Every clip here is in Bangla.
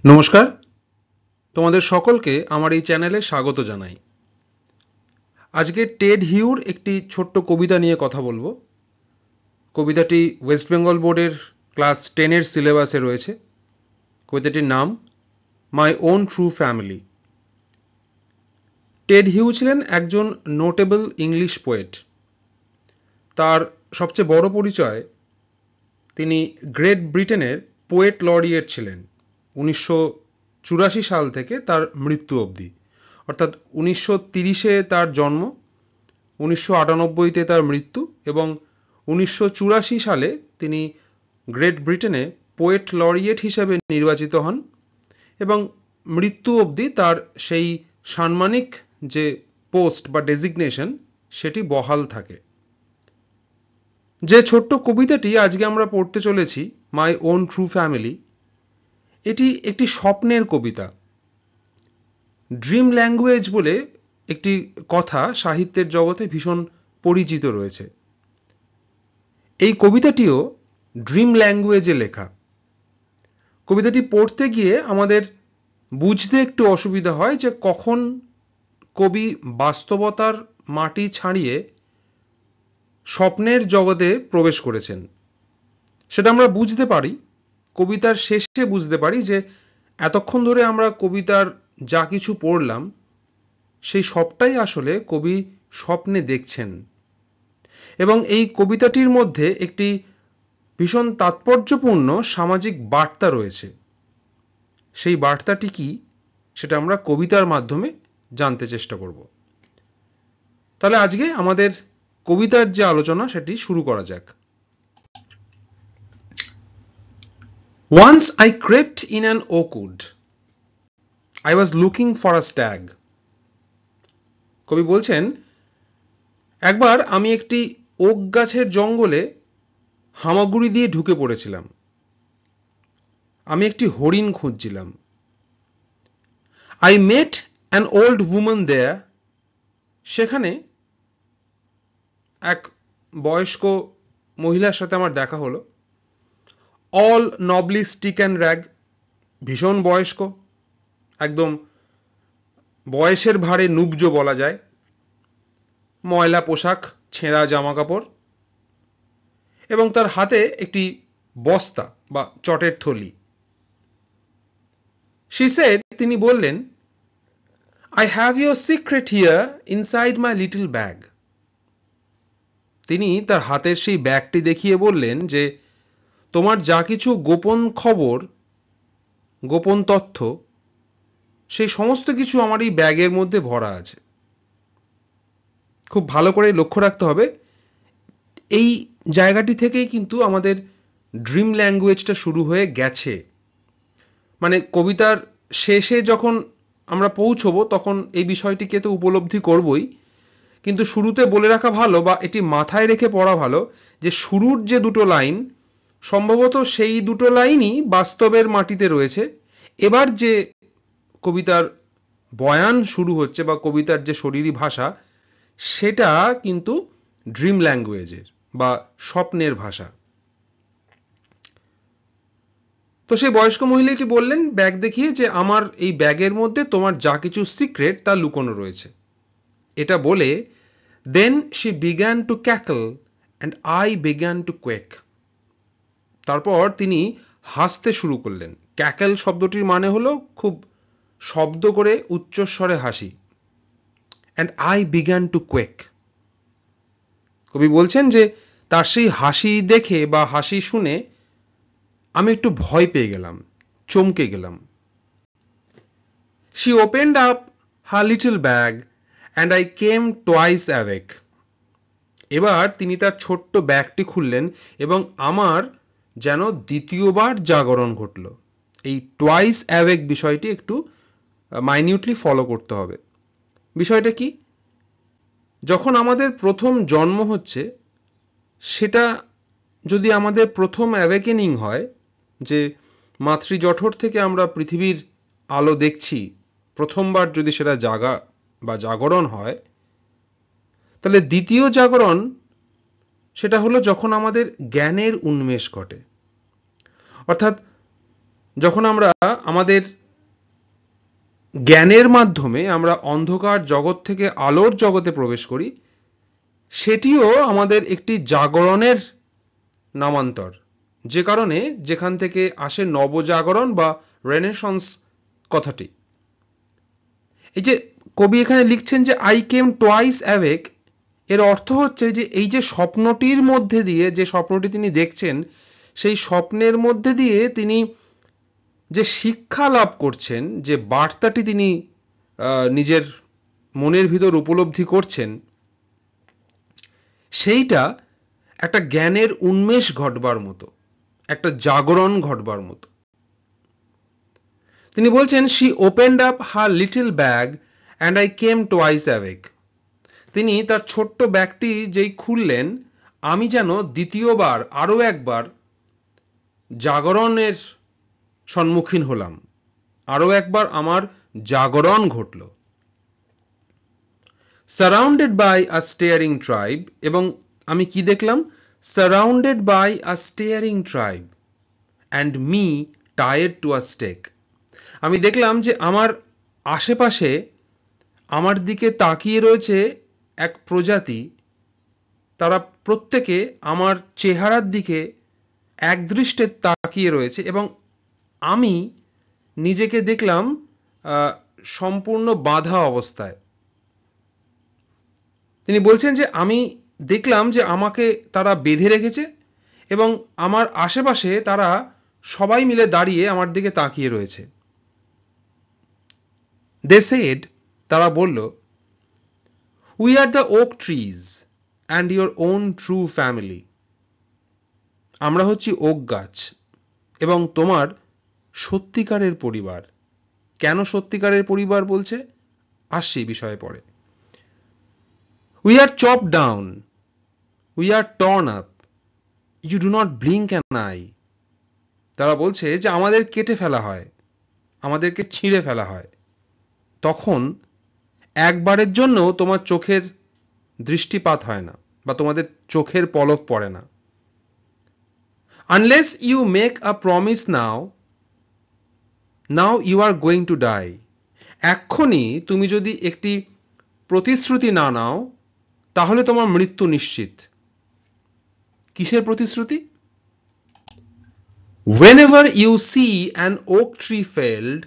নমস্কার, তোমাদের সকলকে আমার এই চ্যানেলে স্বাগত জানাই। আজকে টেড হিউর একটি ছোট্ট কবিতা নিয়ে কথা বলবো। কবিতাটি ওয়েস্ট বেঙ্গল বোর্ডের ক্লাস 10-এর সিলেবাসে রয়েছে। কবিতাটির নাম my own true family. Ted Hughes ছিলেন একজন নোটেবল ইংলিশ পোয়েট। তার সবচেয়ে বড় পরিচয়, তিনি গ্রেট ব্রিটেনের পোয়েট লরিয়েট ছিলেন 1984 সাল থেকে তার মৃত্যু অবধি। অর্থাৎ 1930-এ তার জন্ম, 1998-তে তার মৃত্যু এবং 1984 সালে তিনি গ্রেট ব্রিটেনে পোয়েট লরিয়েট হিসেবে নির্বাচিত হন এবং মৃত্যু অবধি তার সেই সাম্মানিক যে পোস্ট বা ডেজিগনেশন সেটি বহাল থাকে। যে ছোট্ট কবিতাটি আজকে আমরা পড়তে চলেছি, মাই ওন ট্রু ফ্যামিলি, এটি একটি স্বপ্নের কবিতা। ড্রিম ল্যাঙ্গুয়েজ বলে একটি কথা সাহিত্যের জগতে ভীষণ পরিচিত রয়েছে। এই কবিতাটিও ড্রিম ল্যাঙ্গুয়েজে লেখা। কবিতাটি পড়তে গিয়ে আমাদের বুঝতে একটু অসুবিধা হয় যে কখন কবি বাস্তবতার মাটি ছাড়িয়ে স্বপ্নের জগতে প্রবেশ করেছেন। সেটা আমরা বুঝতে পারি, কবিতার শেষে বুঝতে পারি যে এতক্ষণ ধরে আমরা কবিতার যা কিছু পড়লাম সেই সবটাই আসলে কবি স্বপ্নে দেখছেন। এবং এই কবিতাটির মধ্যে একটি ভীষণ তাৎপর্যপূর্ণ সামাজিক বার্তা রয়েছে। সেই বার্তাটি কি, সেটা আমরা কবিতার মাধ্যমে জানতে চেষ্টা করব। তাহলে আজকে আমাদের কবিতার যে আলোচনা সেটি শুরু করা যাক। Once I crept in an oak wood. I was looking for a stag. কবি বলছেন, একবার আমি একটি ওক গাছের জঙ্গলে হামাগুড়ি দিয়ে ঢুকে পড়েছিলাম। আমি একটি হরিণ খুঁজছিলাম। I met an old woman there. সেখানে এক বয়স্ক মহিলার সাথে আমার দেখা হলো। All nobly stick and rag. ভীষণ বয়স্ক, একদম বয়সের ভারে নুবজো বলা যায়। ময়লা পোশাক, ছেঁড়া জামা কাপড় এবং তার হাতে একটি বস্তা বা চটের থলি। She said, তিনি বললেন, I have your secret here inside my little bag. তিনি তার হাতের সেই ব্যাগটি দেখিয়ে বললেন যে তোমার যা কিছু গোপন খবর, গোপন তথ্য, সেই সমস্ত কিছু আমার এই ব্যাগের মধ্যে ভরা আছে। খুব ভালো করে লক্ষ্য রাখতে হবে, এই জায়গাটি থেকেই কিন্তু আমাদের ড্রিম ল্যাঙ্গুয়েজটা শুরু হয়ে গেছে। মানে কবিতার শেষে যখন আমরা পৌঁছবো তখন এই বিষয়টিকে তো উপলব্ধি করবই, কিন্তু শুরুতে বলে রাখা ভালো বা এটি মাথায় রেখে পড়া ভালো যে শুরুর যে দুটো লাইন সম্ভবত সেই দুটো লাইনই বাস্তবের মাটিতে রয়েছে। এবার যে কবিতার বয়ান শুরু হচ্ছে বা কবিতার যে শরীরী ভাষা, সেটা কিন্তু ড্রিম ল্যাঙ্গুয়েজের বা স্বপ্নের ভাষা। তো সেই বয়স্ক মহিলাটি বললেন ব্যাগ দেখিয়ে যে আমার এই ব্যাগের মধ্যে তোমার যা কিছু সিক্রেট তা লুকোনো রয়েছে। এটা বলে then she began to cackle and I began to quake. তারপর তিনি হাসতে শুরু করলেন। ক্যাকেল শব্দটির মানে হলো খুব শব্দ করে উচ্চস্বরে হাসি। and I began to quake. কবি বলছেন যে তার সেই হাসি দেখে বা হাসি শুনে আমি একটু ভয় পেয়ে গেলাম, চমকে গেলাম। She opened up her little bag and I came twice awake. এবার তিনি তার ছোট্ট ব্যাগটি খুললেন এবং আমার যেন দ্বিতীয়বার জাগরণ ঘটল। এই টুয়াইস অ্যাওয়েক বিষয়টি একটু মাইনিউটলি ফলো করতে হবে। বিষয়টা কি, যখন আমাদের প্রথম জন্ম হচ্ছে সেটা যদি আমাদের প্রথম অ্যাওয়েকেনিং হয়, যে মাতৃজঠর থেকে আমরা পৃথিবীর আলো দেখছি, প্রথমবার যদি সেটা জাগা বা জাগরণ হয়, তাহলে দ্বিতীয় জাগরণ সেটা হলো যখন আমাদের জ্ঞানের উন্মেষ ঘটে। অর্থাৎ যখন আমরা আমাদের জ্ঞানের মাধ্যমে আমরা অন্ধকার জগৎ থেকে আলোর জগতে প্রবেশ করি, সেটিও আমাদের একটি জাগরণের নামান্তর, যে কারণে যেখান থেকে আসে নবজাগরণ বা রেনেসান্স কথাটি। এই যে কবি এখানে লিখছেন যে আই কেম টোয়াইস অ্যাওয়েক, এর অর্থ হচ্ছে যে এই যে স্বপ্নটির মধ্যে দিয়ে, যে স্বপ্নটি তিনি দেখছেন, সেই স্বপ্নের মধ্যে দিয়ে তিনি যে শিক্ষা লাভ করছেন, যে বার্তাটি তিনি নিজের মনের ভিতর উপলব্ধি করছেন, সেইটা একটা জ্ঞানের উন্মেষ ঘটবার মতো, একটা জাগরণ ঘটবার মতো। তিনি বলছেন she opened up her little bag and I came twice awake. তিনি তার ছোট্ট ব্যাগটি যেই খুললেন, আমি যেন দ্বিতীয়বার, আরো একবার জাগরণের সম্মুখীন হলাম, আরো একবার আমার জাগরণ ঘটল। Surrounded by a staring tribe, এবং আমি কি দেখলাম? Surrounded by a staring tribe and me টায়ার্ড টু আ স্টেক। আমি দেখলাম যে আমার আশেপাশে আমার দিকে তাকিয়ে রয়েছে এক প্রজাতি, তারা প্রত্যেকে আমার চেহারার দিকে একদৃষ্টে তাকিয়ে রয়েছে, এবং আমি নিজেকে দেখলাম সম্পূর্ণ বাঁধা অবস্থায়। তিনি বলছেন যে আমি দেখলাম যে আমাকে তারা বেঁধে রেখেছে এবং আমার আশেপাশে তারা সবাই মিলে দাঁড়িয়ে আমার দিকে তাকিয়ে রয়েছে। They said, তারা বলল, we are the oak trees and your own true family. আমরা হচ্ছি ওক গাছ এবং তোমার সত্যিকারের পরিবার। কেন সত্যিকারের পরিবার বলছে? আসছি বিষয়ে পরে। We are chopped down, we are torn up, you do not blink an eye. তারা বলছে যে আমাদের কেটে ফেলা হয়, আমাদেরকে ছিঁড়ে ফেলা হয়, তখন একবারের জন্য তোমার চোখের দৃষ্টিপাত হয় না বা তোমাদের চোখের পলক পড়ে না। Unless you make a promise now you are going to die. এক্ষুনি তুমি যদি একটি প্রতিশ্রুতি না নাও, তাহলে তোমার মৃত্যু নিশ্চিত। কিসের প্রতিশ্রুতি? Whenever you see an oak tree felled,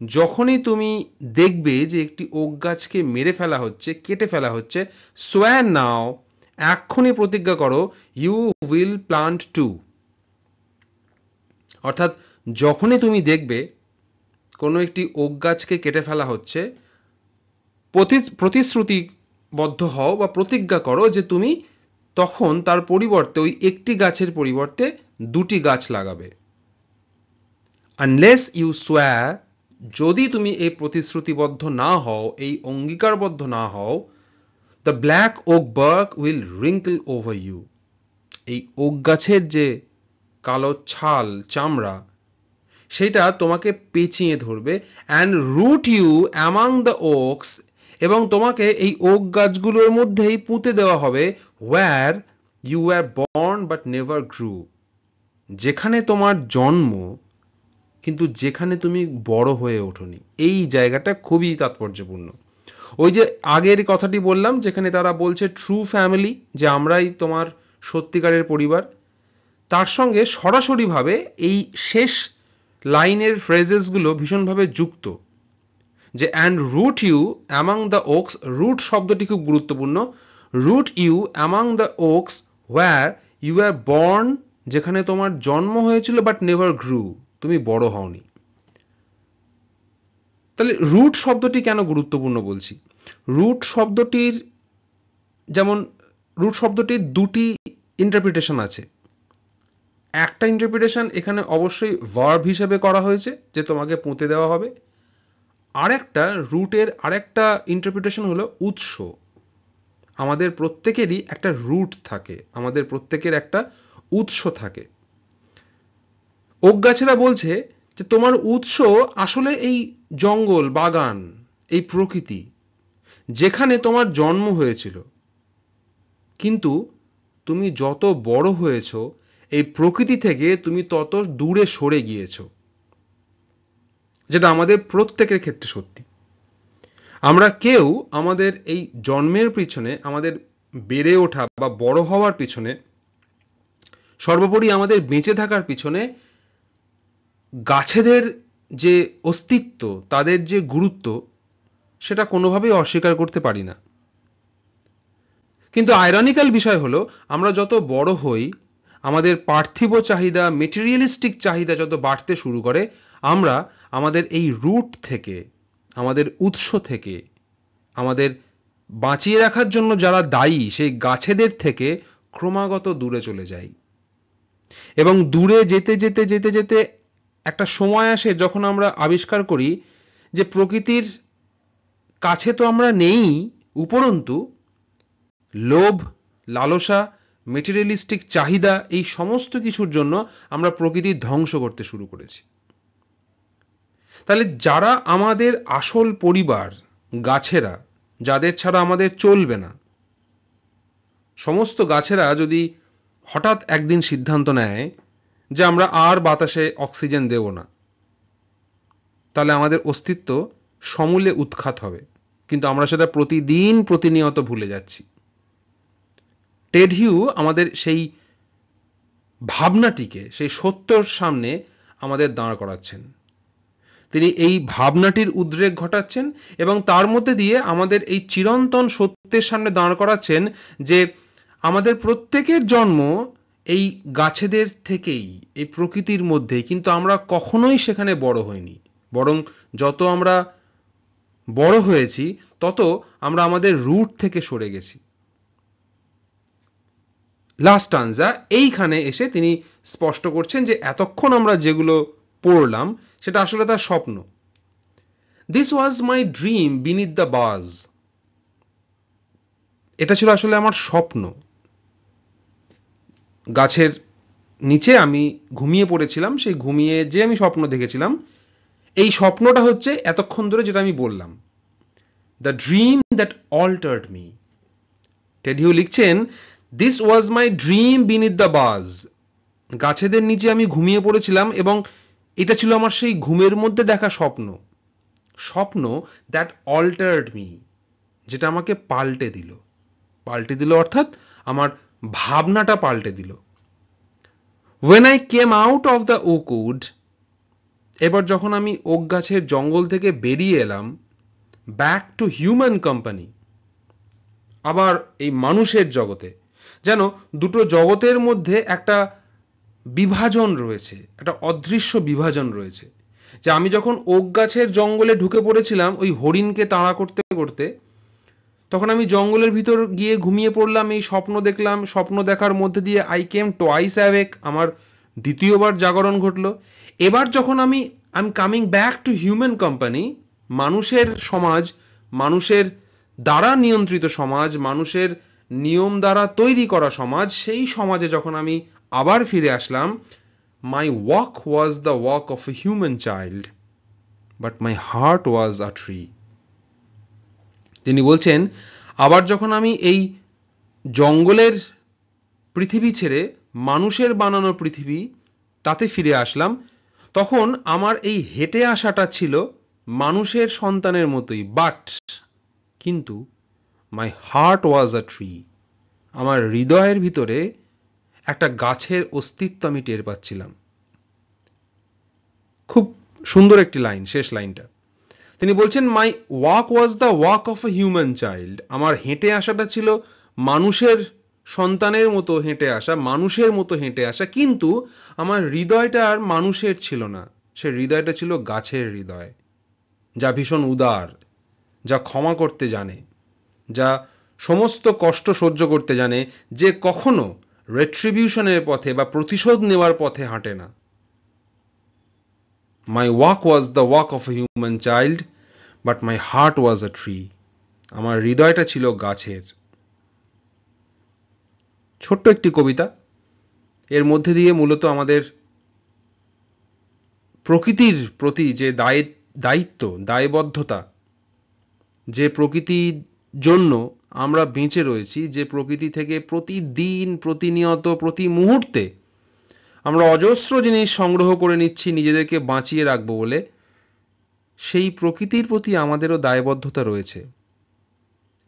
যখনই তুমি দেখবে যে একটি ওক গাছকে মেরে ফেলা হচ্ছে, কেটে ফেলা হচ্ছে, swear now, এক্ষুনি প্রতিজ্ঞা করো, you will plant too. অর্থাৎ যখনই তুমি দেখবে কোনো একটি ওক গাছকে কেটে ফেলা হচ্ছে, প্রতিশ্রুতিবদ্ধ হও বা প্রতিজ্ঞা করো যে তুমি তখন তার পরিবর্তে, ওই একটি গাছের পরিবর্তে দুটি গাছ লাগাবে। Unless you swear, যদি তুমি এই প্রতিশ্রুতিবদ্ধ না হও, এই অঙ্গীকারবদ্ধ না হও, the black oak bark will wrinkle over you. এই ওক গাছের যে কালো ছাল, চামড়া, সেটা তোমাকে পেঁচিয়ে ধরবে, and root you among the oaks, এবং তোমাকে এই ওক গাছগুলোর মধ্যেই পুঁতে দেওয়া হবে, where you were born but never grew. যেখানে তোমার জন্ম কিন্তু যেখানে তুমি বড় হয়ে ওঠোনি। এই জায়গাটা খুবই তাৎপর্যপূর্ণ। ওই যে আগের কথাটি বললাম যেখানে তারা বলছে ট্রু ফ্যামিলি, যে আমরাই তোমার সত্যিকারের পরিবার, তার সঙ্গে সরাসরিভাবে এই শেষ লাইনের ফ্রেজেসগুলো ভীষণভাবে যুক্ত, যে and root you among the oaks. Root শব্দটি খুব গুরুত্বপূর্ণ। Root you among the oaks where you are born, যেখানে তোমার জন্ম হয়েছিল বাট নেভার গ্রু, তুমি বড় হওনি। তাহলে রুট শব্দটি কেন গুরুত্বপূর্ণ বলছি? রুট শব্দটির দুটি ইন্টারপ্রিটেশন আছে। একটা ইন্টারপ্রিটেশন এখানে অবশ্যই ভার্ব হিসেবে করা হয়েছে, যে তোমাকে পুঁতে দেওয়া হবে। আরেকটা রুটের আরেকটা ইন্টারপ্রিটেশন হলো উৎস। আমাদের প্রত্যেকেরই একটা রুট থাকে, আমাদের প্রত্যেকের একটা উৎস থাকে। ওক গাছেরা বলছে যে তোমার উৎস আসলে এই জঙ্গল, বাগান, এই প্রকৃতি, যেখানে তোমার জন্ম হয়েছিল, কিন্তু তুমি যত বড় হয়েছো এই প্রকৃতি থেকে তুমি তত দূরে সরে গিয়েছো। যেটা আমাদের প্রত্যেকের ক্ষেত্রে সত্যি। আমরা কেউ আমাদের এই জন্মের পিছনে, আমাদের বেড়ে ওঠা বা বড় হওয়ার পিছনে, সর্বোপরি আমাদের বেঁচে থাকার পিছনে গাছেদের যে অস্তিত্ব, তাদের যে গুরুত্ব, সেটা কোনোভাবেই অস্বীকার করতে পারি না। কিন্তু আইরনিক্যাল বিষয় হলো, আমরা যত বড় হই, আমাদের পার্থিব চাহিদা, মেটেরিয়ালিস্টিক চাহিদা যত বাড়তে শুরু করে, আমরা আমাদের এই রুট থেকে, আমাদের উৎস থেকে, আমাদের বাঁচিয়ে রাখার জন্য যারা দায়ী সেই গাছেদের থেকে ক্রমাগত দূরে চলে যাই। এবং দূরে যেতে যেতে যেতে যেতে একটা সময় আসে যখন আমরা আবিষ্কার করি যে প্রকৃতির কাছে তো আমরা নেই, উপরন্তু লোভ, লালসা, মেটেরিয়ালিস্টিক চাহিদা, এই সমস্ত কিছুর জন্য আমরা প্রকৃতির ধ্বংস করতে শুরু করেছি। তাহলে যারা আমাদের আসল পরিবার, গাছেরা, যাদের ছাড়া আমাদের চলবে না, সমস্ত গাছেরা যদি হঠাৎ একদিন সিদ্ধান্ত নেয় যে আমরা আর বাতাসে অক্সিজেন দেব না, তাহলে আমাদের অস্তিত্ব সমূলে উৎখাত হবে। কিন্তু আমরা সেটা প্রতিদিন প্রতিনিয়ত ভুলে যাচ্ছি। টেড হিউ আমাদের সেই ভাবনাটিকে, সেই সত্যর সামনে আমাদের দাঁড় করাচ্ছেন। তিনি এই ভাবনাটির উদ্রেক ঘটাচ্ছেন এবং তার মধ্যে দিয়ে আমাদের এই চিরন্তন সত্যের সামনে দাঁড় করাচ্ছেন যে আমাদের প্রত্যেকের জন্ম এই গাছেদের থেকেই, এই প্রকৃতির মধ্যেই, কিন্তু আমরা কখনোই সেখানে বড় হইনি। বরং যত আমরা বড় হয়েছি তত আমরা আমাদের রুট থেকে সরে গেছি। লাস্ট স্টানজা এইখানে এসে তিনি স্পষ্ট করছেন যে এতক্ষণ আমরা যেগুলো পড়লাম সেটা আসলে তার স্বপ্ন। This was my dream beneath the বাজ। এটা ছিল আসলে আমার স্বপ্ন। গাছের নিচে আমি ঘুমিয়ে পড়েছিলাম, সেই ঘুমিয়ে যে আমি স্বপ্ন দেখেছিলাম, এই স্বপ্নটা হচ্ছে এতক্ষণ ধরে যেটা আমি বললাম, the dream that altered me. Ted Hughes লিখছেন, this was my dream beneath the birch. গাছেদের নিচে আমি ঘুমিয়ে পড়েছিলাম এবং এটা ছিল আমার সেই ঘুমের মধ্যে দেখা স্বপ্ন। স্বপ্ন দ্যাট অল্টার্ড মি, যেটা আমাকে পাল্টে দিল। পাল্টে দিল অর্থাৎ আমার ভাবনাটা পাল্টে দিল। When I came out of the oak wood, এবার যখন আমি ওক গাছের জঙ্গল থেকে বেরিয়ে এলাম, ব্যাক টু হিউম্যান কোম্পানি, আবার এই মানুষের জগতে, যেন দুটো জগতের মধ্যে একটা বিভাজন রয়েছে, একটা অদৃশ্য বিভাজন রয়েছে। যে আমি যখন ওক গাছের জঙ্গলে ঢুকে পড়েছিলাম ওই হরিণকে তাড়া করতে করতে, তখন আমি জঙ্গলের ভিতর গিয়ে ঘুমিয়ে পড়লাম, এই স্বপ্ন দেখলাম, স্বপ্ন দেখার মধ্যে দিয়ে আই কেম টোয়াইস অ্যাওয়েক, আমার দ্বিতীয়বার জাগরণ ঘটলো। এবার যখন I am coming back to human company, মানুষের সমাজ, মানুষের দ্বারা নিয়ন্ত্রিত সমাজ, মানুষের নিয়ম দ্বারা তৈরি করা সমাজ, সেই সমাজে যখন আমি আবার ফিরে আসলাম, my walk was the walk of a human child, but my heart was a tree. তিনি বলছেন, আবার যখন আমি এই জঙ্গলের পৃথিবী ছেড়ে মানুষের বানানো পৃথিবী, তাতে ফিরে আসলাম, তখন আমার এই হেঁটে আসাটা ছিল মানুষের সন্তানের মতোই, বাট কিন্তু মাই হার্ট ওয়াজ আ ট্রি, আমার হৃদয়ের ভিতরে একটা গাছের অস্তিত্ব আমি টের পাচ্ছিলাম। খুব সুন্দর একটি লাইন, শেষ লাইনটা। তিনি বলছেন, my walk was the walk of a human child, আমার হেঁটে আসাটা ছিল মানুষের সন্তানের মতো হেঁটে আসা, মানুষের মতো হেঁটে আসা, কিন্তু আমার হৃদয়টা আর মানুষের ছিল না, সে হৃদয়টা ছিল গাছের হৃদয়, যা ভীষণ উদার, যা ক্ষমা করতে জানে, যা সমস্ত কষ্ট সহ্য করতে জানে, যে কখনো রেট্রিবিউশনের পথে বা প্রতিশোধ নেওয়ার পথে হাঁটে না। My walk was the walk of a human child, but my heart was a tree, আমার হৃদয়টা ছিল গাছের। ছোট্ট একটি কবিতা, এর মধ্যে দিয়ে মূলত আমাদের প্রকৃতির প্রতি যে দায়িত্ব, দায়বদ্ধতা, যে প্রকৃতির জন্য আমরা বেঁচে রয়েছি, যে প্রকৃতি থেকে প্রতিদিন, প্রতিনিয়ত, প্রতি মুহূর্তে আমরা অজস্র জিনিস সংগ্রহ করে নিচ্ছি নিজেদেরকে বাঁচিয়ে রাখবো বলে, সেই প্রকৃতির প্রতি আমাদেরও দায়বদ্ধতা রয়েছে।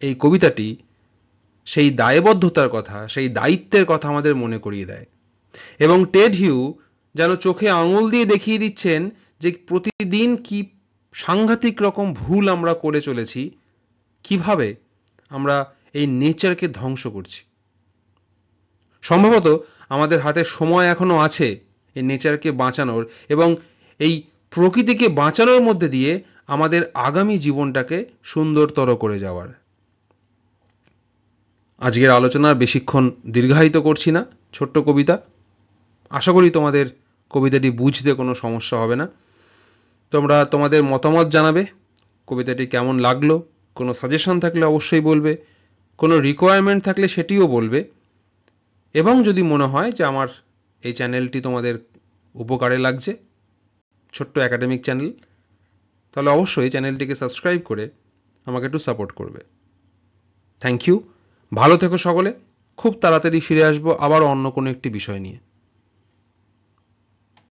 এই কবিতাটি সেই দায়বদ্ধতার কথা, সেই দায়িত্বের কথা আমাদের মনে করিয়ে দেয়। এবং টেড হিউ যেন চোখে আঙুল দিয়ে দেখিয়ে দিচ্ছেন যে প্রতিদিন কি সাংঘাতিক রকম ভুল আমরা করে চলেছি, কিভাবে আমরা এই নেচারকে ধ্বংস করছি। সম্ভবত আমাদের হাতে সময় এখনো আছে এই নেচারকে বাঁচানোর এবং এই প্রকৃতিকে বাঁচানোর মধ্যে দিয়ে আমাদের আগামী জীবনটাকে সুন্দরতর করে যাওয়ার। আজকের আলোচনার বেশিক্ষণ দীর্ঘায়িত করছি না, ছোট্ট কবিতা। আশা করি তোমাদের কবিতাটি বুঝতে কোনো সমস্যা হবে না। তোমরা তোমাদের মতামত জানাবে, কবিতাটি কেমন লাগলো, কোনো সাজেশন থাকলে অবশ্যই বলবে, কোনো রিকোয়ারমেন্ট থাকলে সেটিও বলবে। এবং যদি মনে হয় যে আমার এই চ্যানেলটি তোমাদের উপকারে লাগছে, ছোট্ট একাডেমিক চ্যানেল, তাহলে অবশ্যই চ্যানেলটিকে সাবস্ক্রাইব করে আমাকে একটু সাপোর্ট করবে। Thank you. ভালো থেকো সকলে। খুব তাড়াতাড়ি ফিরে আসবো আবার অন্য কোনো একটি বিষয় নিয়ে।